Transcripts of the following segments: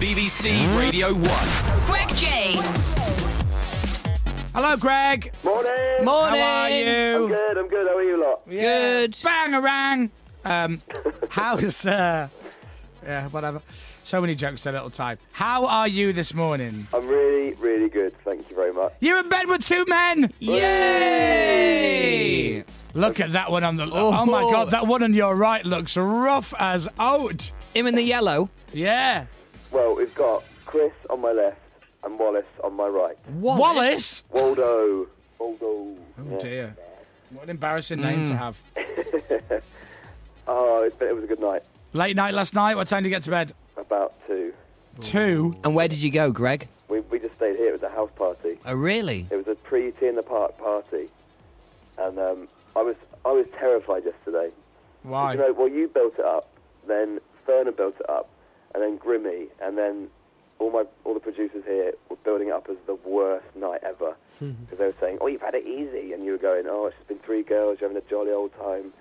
BBC Radio 1. Greg James. Hello, Greg. Morning. Morning. How are you? I'm good. How are you lot? Good. Bang-a-rang. How's... yeah, whatever. So many jokes in a little time. How are you this morning? I'm really, really good. Thank you very much. You're in bed with two men. Yay! Look at that one on the... Oh, my God. That one on your right looks rough as oat. Him in the yellow. Yeah. Well, we've got Chris on my left and Wallace on my right. Wallace? Waldo. Oh, dear. What an embarrassing name to have. Oh, it was a good night. Late night last night. What time did you get to bed? About 2. 2. And where did you go, Greg? We just stayed here. It was a house party. Oh, really? It was a pre-tea in the park party. And I was terrified yesterday. Why? You know, well, you built it up, then Ferner built it up, and then Grimmy, and then all the producers here were building it up as the worst night ever. Because they were saying, oh, you've had it easy. And you were going, oh, it's just been 3 girls, you're having a jolly old time.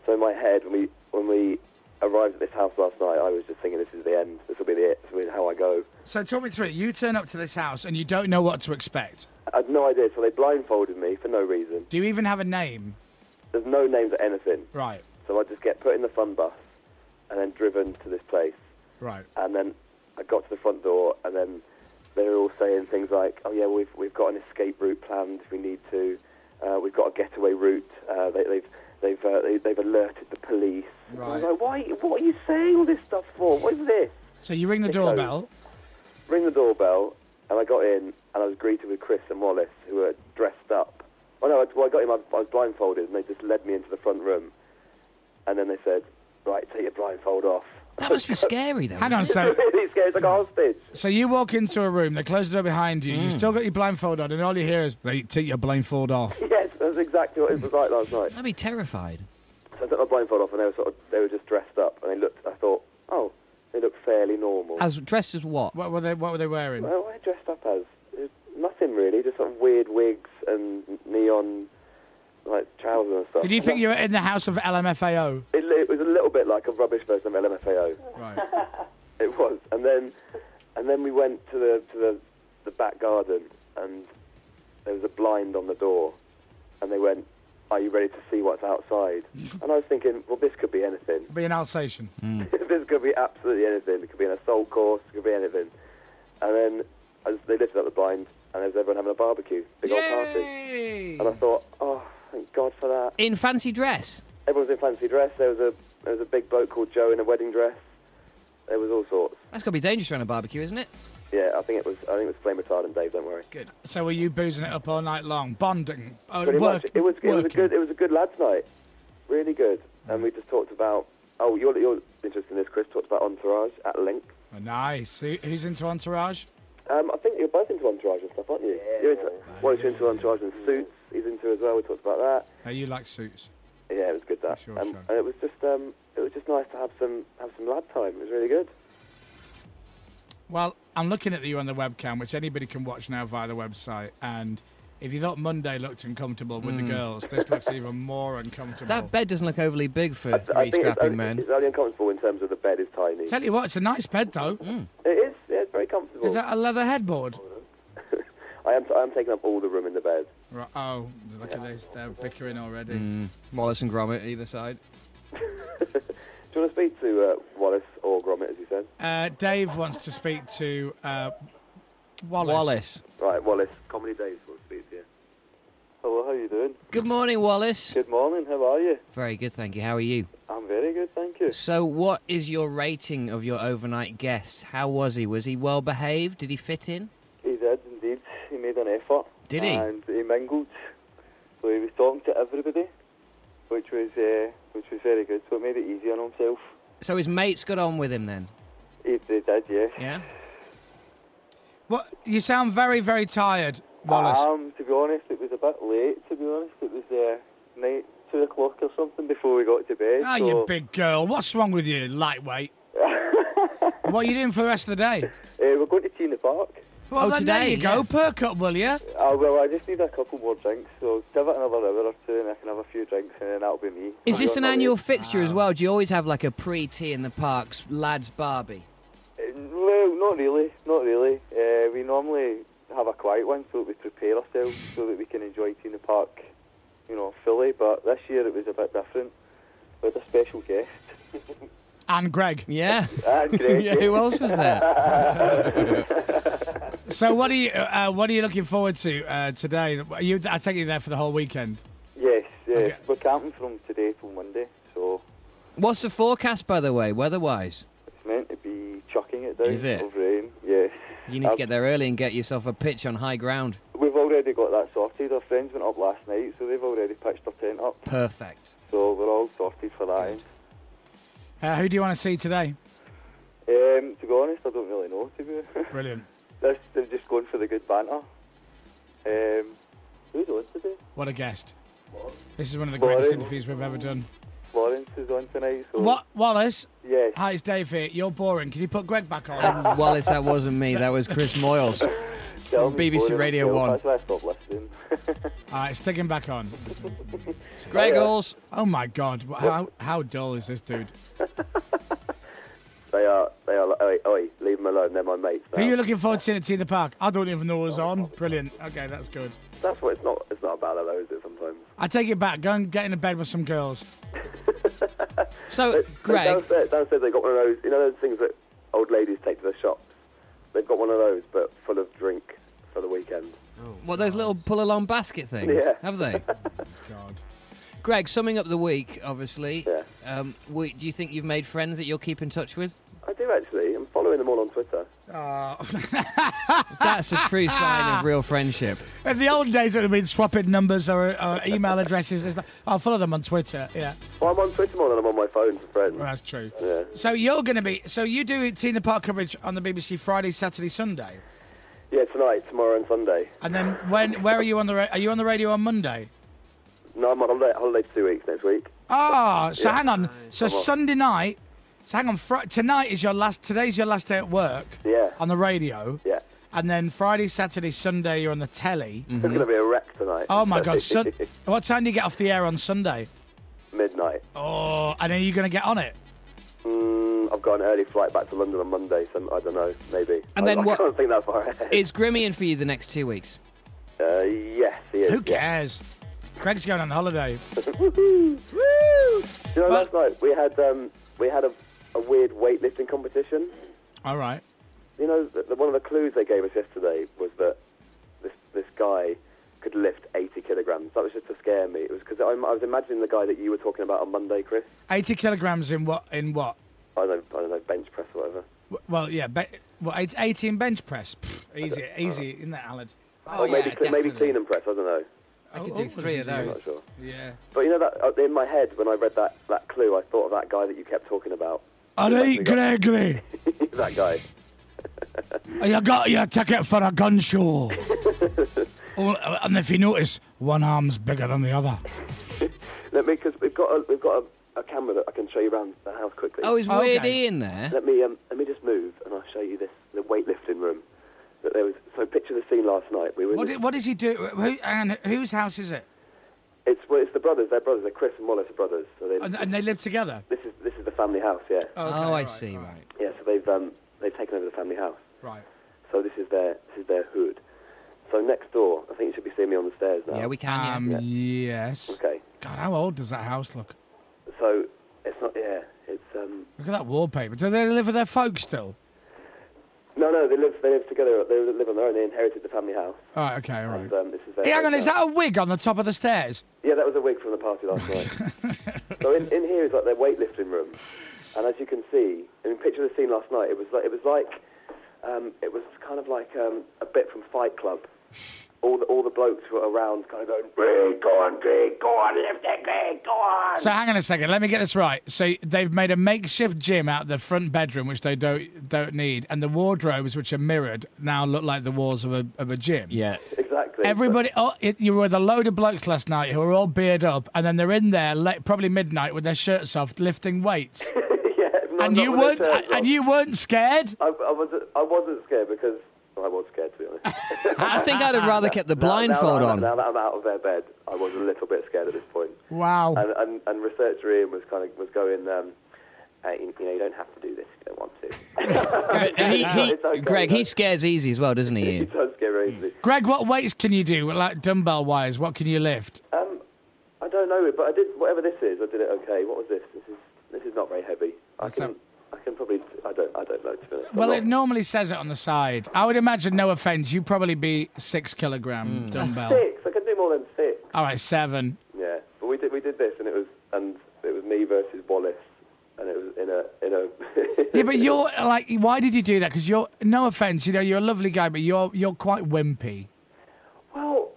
So in my head, when we arrived at this house last night, I was just thinking, this is the end. This will be it. This will be how I go. So talk me through it. You turn up to this house and you don't know what to expect. I had no idea, so they blindfolded me for no reason. Do you even have a name? There's no names or anything. Right. So I just get put in the fun bus and then driven to this place. Right. And then I got to the front door, and then they were all saying things like, "Oh yeah, we've got an escape route planned. If we need to. We've got a getaway route. They've alerted the police." Right. I was like, "Why? What are you saying all this stuff for? What is this?" So you ring the doorbell. Ring the doorbell, and I got in, and I was greeted with Chris and Wallace, who were dressed up. Oh no, I got in. I was blindfolded, and they just led me into the front room, and then they said, "Right, take your blindfold off." That must be scary, though. Hang on, It's so really scary. It's like a hostage. so you walk into a room, they close the door behind you, you still got your blindfold on, and all you hear is, right, take your blindfold off. Yes, that's exactly what it was like last night. I'd be terrified. So I took my blindfold off, and they were just dressed up, and they looked. I thought, oh, they look fairly normal. As dressed as what? What were they wearing? Well, what are they dressed up as? Nothing really, just sort of weird wigs and neon like trousers and stuff. Did you think you were in the house of LMFAO? It was a little bit like a rubbish version of LMFAO. Right. It was, and then we went to the back garden, and there was a blind on the door, and they went, "Are you ready to see what's outside?" And I was thinking, well, this could be anything. Be an Alsatian. This could be absolutely anything. It could be an assault course. It could be anything. And then they lifted up the blind, and there was everyone having a barbecue, big old party. Yay! And I thought, oh, thank God for that. In fancy dress? Everyone was in fancy dress. There was a big bloke called Joe in a wedding dress. There was all sorts. That's got to be dangerous around a barbecue, isn't it? Yeah, I think it was flame retardant, Dave. Don't worry. Good. So were you boozing it up all night long, bonding, Pretty much. It was a good lads' night, really good. And we just talked about. Oh, you're interested in this, Chris? Talked about Entourage at length. Oh, nice. Who's into Entourage? I think you're both into Entourage and stuff, aren't you? Yeah. You're into Entourage and Suits. He's into as well. We talked about that. Oh, you like Suits? Yeah, it was good that. Sure. And it was just nice to have some lad time. It was really good. Well, I'm looking at you on the webcam, which anybody can watch now via the website, and if you thought Monday looked uncomfortable with the girls, this looks even more uncomfortable. That bed doesn't look overly big for I three think strapping men. It's only uncomfortable in terms of the bed is tiny. Tell you what, it's a nice bed, though. It is. Yeah, it's very comfortable. Is that a leather headboard? I am taking up all the room in the bed. Right, oh, look at this. They're bickering already. Wallace and Gromit either side. Do you want to speak to Wallace or Gromit, as you said? Dave wants to speak to Wallace. Wallace. Right, Wallace. Comedy Dave wants to speak to you. Hello, how are you doing? Good morning, Wallace. Good morning, how are you? Very good, thank you. How are you? I'm very good, thank you. So what is your rating of your overnight guest? How was he? Was he well behaved? Did he fit in? He did, indeed. He made an effort. Did he? And he mingled. So he was talking to everybody, which was very good. So it made it easy on himself. So his mates got on with him then? They did, yes. Yeah? What? You sound very, very tired, Wallace. To be honest, it was a bit late, to be honest. It was 2 o'clock or something before we got to bed. Ah, so... you big girl. What's wrong with you, lightweight? What are you doing for the rest of the day? We're going to tea in the park. Well, then today, there you go. Perk up, will you? Well, I just need a couple more drinks, so give it another hour or two and I can have a few drinks and then that'll be me. Is this an annual fixture as well? Do you always have like a pre-tea in the parks lads Barbie? Well, Not really. We normally have a quiet one so that we prepare ourselves so that we can enjoy Tina Park, fully. But this year it was a bit different. We had a special guest. And Greg. Yeah. And Greg. Yeah, who else was there? So what are you looking forward to today? I take you there for the whole weekend. Yes. Okay. We're camping from today till Monday, so What's the forecast, by the way, weather-wise? it's meant to be chucking it down. Is it? Of rain. Yes. You need to get there early and get yourself a pitch on high ground. We've already got that sorted. Our friends went up last night, so they've already pitched their tent up. Perfect. So we're all sorted for that. Who do you want to see today? To be honest, I don't really know. To be Brilliant. they're just going for the good banter. Who's on today? What a guest. This is one of the greatest Boring. interviews we've ever done. Lawrence is on tonight. So What, Wallace? Yes. Hi, it's Dave here. You're boring. Can you put Greg back on? Wallace, that wasn't me. That was Chris Moyles. Tell me BBC boring Radio myself. 1. That's why I stopped listening. All right, stick him back on. Greggles. Oh my God! How dull is this dude? They are. Oi, leave them alone. They're my mates. Who now. are you looking forward to seeing at Tina Park? I don't even know who's on. Brilliant. Okay, that's good. That's what it's not. It's not about that, though, is it? Sometimes. I take it back. Go and get into bed with some girls. So, Greg, Downstairs they got one of those. You know those things that old ladies take to the shops. They've got one of those, but full of drink for the weekend. what, those little pull-along basket things? Yeah. Have they? God. Greg, summing up the week, obviously, Yeah. do you think you've made friends that you'll keep in touch with? I do actually. I'm following them all on Twitter. That's a true sign of real friendship. In the old days, it would have been swapping numbers or email addresses. And stuff. I'll follow them on Twitter. Yeah, Well, I'm on Twitter more than I'm on my phone for friends. well, that's true. Yeah. So you're going to be. So you do Tina Park coverage on the BBC Friday, Saturday, Sunday, Yeah, tonight, tomorrow, and Sunday. and then where are you on the? Are you on the radio on Monday? No, I'm on holiday for 2 weeks next week. Ah, so Yeah. hang on. So I'm on. Sunday night. So hang on. Tonight is your last. Today's your last day at work. Yeah. On the radio. Yeah. And then Friday, Saturday, Sunday, you're on the telly. It's going to be a wreck tonight. Oh my God! What time do you get off the air on Sunday? Midnight. Oh, and are you going to get on it? I've got an early flight back to London on Monday, so I don't know, maybe. And then I what- can't think that far ahead. Is Grimmy in for you the next 2 weeks? Yes, he is. Who cares? Greg's going on holiday. You know, But- last night we had a weird weightlifting competition. All right. You know, one of the clues they gave us yesterday was that this guy could lift 80 kilograms. That was just to scare me. It was because I was imagining the guy that you were talking about on Monday, Chris. 80 kilograms in what? In what? I don't know, bench press or whatever. Well, yeah. 80 in bench press. Pff, easy, isn't that, Alad? Or maybe clean and press. I don't know. I could do 3 of I'm not those. sure. Yeah. But you know that in my head when I read that clue, I thought of that guy that you kept talking about. All right, Gregory. That guy. You got your ticket for a gun show. Oh, and if you notice, one arm's bigger than the other. Because we've got a camera that I can show you around the house quickly. Oh, is Okay. Weird E in there? Let me just move and I'll show you the weightlifting room. That there was. So picture the scene last night. We were. What does he do? Whose house is it? It's the brothers. They're brothers. They're Chris and Wallace are brothers. So And they live together. this is the family house. Yeah. Okay, I right, see, right. right. Yeah. So they've taken over the family house. Right. So this is their hood. So next door, I think you should be seeing me on the stairs now. Yeah, we can, yeah. Yes. Okay. God, how old does that house look? So it's not. Yeah. It's Look at that wallpaper. Do they live with their folks still? No. They live together. They live on their own. They inherited the family house. All right, okay, all right. And this is their. Hey, hang on, is house. that a wig on the top of the stairs? Yeah, that was a wig from the party last night. So in here is like their weightlifting room, and as you can see, I mean, picture the scene last night. It was kind of like a bit from Fight Club. All the blokes were around, kind of going, Greg, go on, lift it, Greg, go on. So hang on a second, let me get this right. So they've made a makeshift gym out of the front bedroom, which they don't need, and the wardrobes, which are mirrored, now look like the walls of a gym. Yeah. Exactly. Everybody, you were with a load of blokes last night who were all beard up, and then they're in there probably midnight with their shirts off, lifting weights. Yeah, And you with their shirts off. you weren't scared. I wasn't scared because I was scared, to be honest. I think I'd have rather kept the blindfold on. Now that I'm out of their bed, I was a little bit scared at this point. Wow. And researcher Ian was going, you don't have to do this. don't want to. And It's okay, Greg, no. he scares easy as well, doesn't he, He Ian? does get very easy. Greg, what weights can you do, like dumbbell-wise? What can you lift? I don't know, but I did whatever this is. I did it okay. What was this? This is not very heavy. I can probably. I don't know, to be honest. Well, I'm it not- normally says it on the side. I would imagine, no offence, you'd probably be 6 kilogram dumbbell. 6. I can do more than 6. All right, 7. Yeah, but we did this, and it was me versus Wallace, and it was in a. Yeah, but you're like, why did you do that? Because you're, no offence, you know, you're a lovely guy, but you're quite wimpy. Well,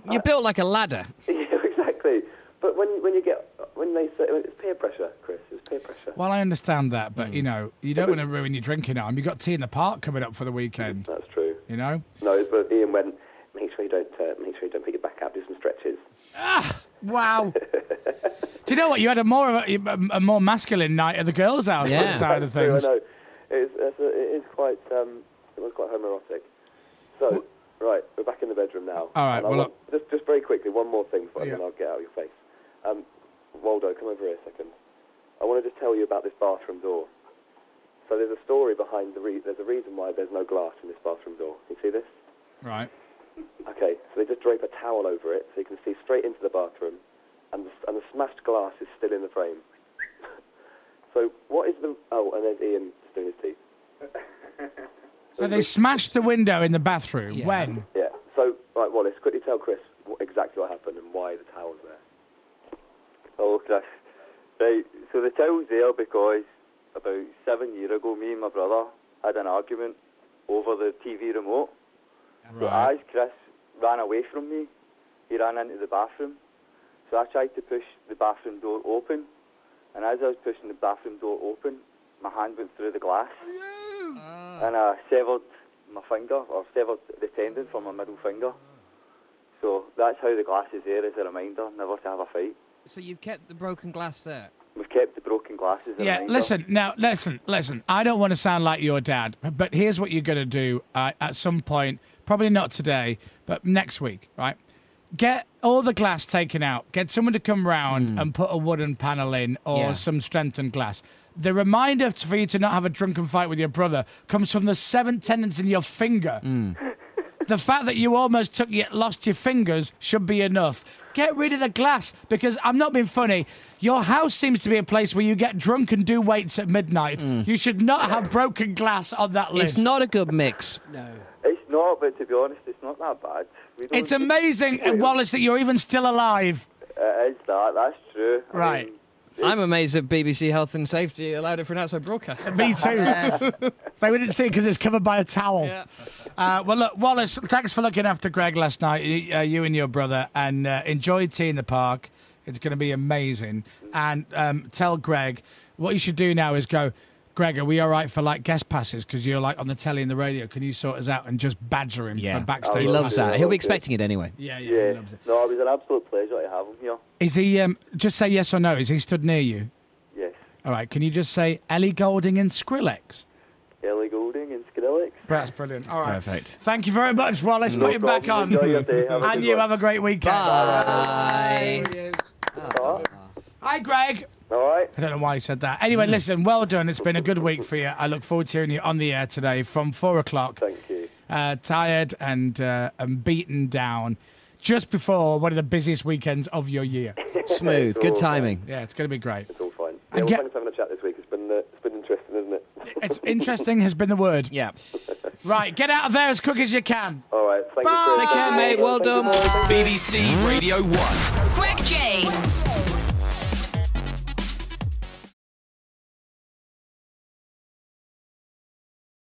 You're built like a ladder. yeah, exactly. But when they say it's peer pressure, Chris, it's peer pressure. Well, I understand that, but you know, you don't want to ruin your drinking arm. You've got tea in the park coming up for the weekend. That's true. You know. No, but Ian went. Make sure you don't put your back out. Do some stretches. Wow. Do you know what? You had a more masculine night at the girls' house Yeah. side of True, things. I know. It is quite. It was quite homoerotic. So, right, we're back in the bedroom now. All right, And I well, want- just very quickly, one more thing, and Yeah. then I'll get out of your face. Waldo, come over here a second. I want to just tell you about this bathroom door. So there's a story behind there's a reason why there's no glass in this bathroom door. You see this? Right. Okay, so they just drape a towel over it so you can see straight into the bathroom, and the smashed glass is still in the frame. So what is the... Oh, and there's Ian just doing his teeth. So they smashed the window in the bathroom. Yeah. When? Yeah, so, right, Wallace, quickly tell Chris exactly what happened and why the towel's there. Oh, Chris. Right, so the towel's there because about 7 years ago, me and my brother had an argument over the TV remote. So Right. as Chris ran away from me, he ran into the bathroom. So I tried to push the bathroom door open, and as I was pushing the bathroom door open, my hand went through the glass, and I severed my finger, or severed the tendon from my middle finger. So that's how the glass is there as a reminder never to have a fight. So you've kept the broken glass there? We've kept the broken glasses as a Yeah, reminder. listen. I don't want to sound like your dad, but here's what you're going to do at some point, probably not today, but next week, right? Get all the glass taken out. Get someone to come round and put a wooden panel in or Yeah. some strengthened glass. The reminder for you to not have a drunken fight with your brother comes from the 7 tendons in your finger. The fact that you almost lost your fingers should be enough. Get rid of the glass, because I'm not being funny. Your house seems to be a place where you get drunk and do weights at midnight. You should not have broken glass on that list. It's not a good mix. It's not, but to be honest, it's not that bad. We don't- It's amazing, Wallace, that you're even still alive. It is that, that's true. I Right. mean, I'm amazed that BBC Health and Safety allowed it for an outside broadcast. Me too. They wouldn't see it because it's covered by a towel. Yeah. Well, look, Wallace, thanks for looking after Greg last night, you and your brother, and enjoy tea in the park. It's going to be amazing. And tell Greg, what you should do now is go, Greg, are we all right for like guest passes? Because you're like on the telly and the radio. Can you sort us out and just badger him for backstage? He loves passes? that. He'll be expecting it anyway. Yeah, he yeah. loves it. No, it was an absolute pleasure to have him here. Is he, just say yes or no, is he stood near you? Yes. All right, can you just say Ellie Goulding and Skrillex? Ellie Goulding and Skrillex. That's brilliant. All right. Perfect. Thank you very much, Wallace. No Put him back on. problem. Enjoy your day. Have a And good you one. have a great weekend. Bye. Hi, Greg. All right. I don't know why he said that. Anyway, listen, well done. It's been a good week for you. I look forward to hearing you on the air today from 4 o'clock. Thank you. Tired and beaten down just before one of the busiest weekends of your year. Smooth. Good timing. Yeah, it's going to be great. It's all fine. And Yeah, well, get- thanks for having a chat this week. It's been interesting, isn't it? It's interesting has been the word. Yeah. Right, get out of there as quick as you can. All right. Thank Bye. you. Chris. Take care, mate. Well done. BBC Radio 1. Greg James.